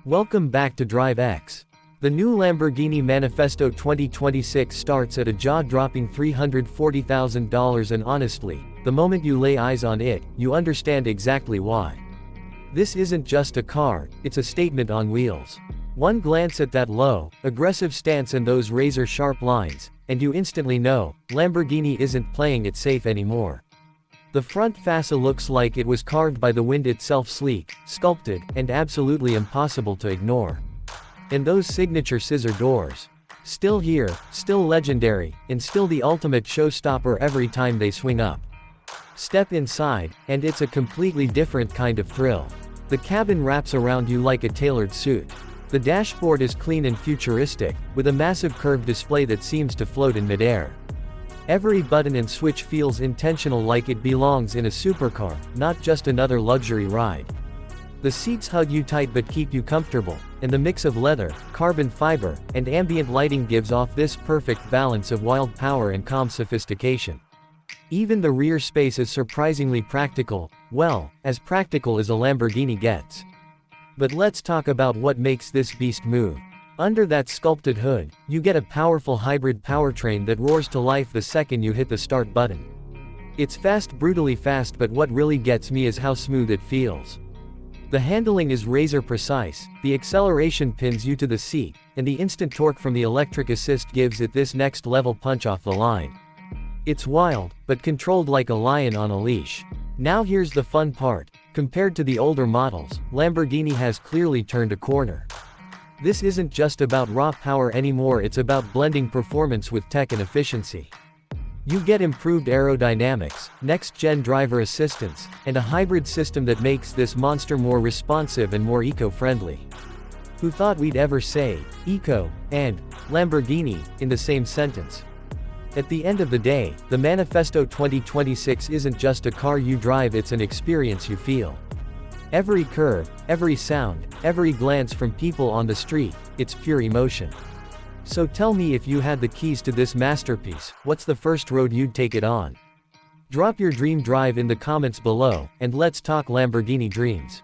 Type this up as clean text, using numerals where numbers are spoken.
Welcome back to Drive X. The new Lamborghini Manifesto 2026 starts at a jaw-dropping $340,000 and honestly, the moment you lay eyes on it, you understand exactly why. This isn't just a car, it's a statement on wheels. One glance at that low, aggressive stance and those razor-sharp lines, and you instantly know, Lamborghini isn't playing it safe anymore. The front fascia looks like it was carved by the wind itself, sleek, sculpted, and absolutely impossible to ignore. And those signature scissor doors. Still here, still legendary, and still the ultimate showstopper every time they swing up. Step inside, and it's a completely different kind of thrill. The cabin wraps around you like a tailored suit. The dashboard is clean and futuristic, with a massive curved display that seems to float in midair. Every button and switch feels intentional, like it belongs in a supercar, not just another luxury ride. The seats hug you tight but keep you comfortable, and the mix of leather, carbon fiber, and ambient lighting gives off this perfect balance of wild power and calm sophistication. Even the rear space is surprisingly practical, well, as practical as a Lamborghini gets. But let's talk about what makes this beast move. Under that sculpted hood, you get a powerful hybrid powertrain that roars to life the second you hit the start button. It's fast, brutally fast, but what really gets me is how smooth it feels. The handling is razor precise, the acceleration pins you to the seat, and the instant torque from the electric assist gives it this next level punch off the line. It's wild, but controlled like a lion on a leash. Now here's the fun part. Compared to the older models, Lamborghini has clearly turned a corner. This isn't just about raw power anymore, it's about blending performance with tech and efficiency. You get improved aerodynamics, next-gen driver assistance, and a hybrid system that makes this monster more responsive and more eco-friendly. Who thought we'd ever say, eco, and Lamborghini, in the same sentence? At the end of the day, the Manifesto 2026 isn't just a car you drive, it's an experience you feel. Every curve, every sound, every glance from people on the street, it's pure emotion. So tell me, if you had the keys to this masterpiece, what's the first road you'd take it on? Drop your dream drive in the comments below, and let's talk Lamborghini dreams.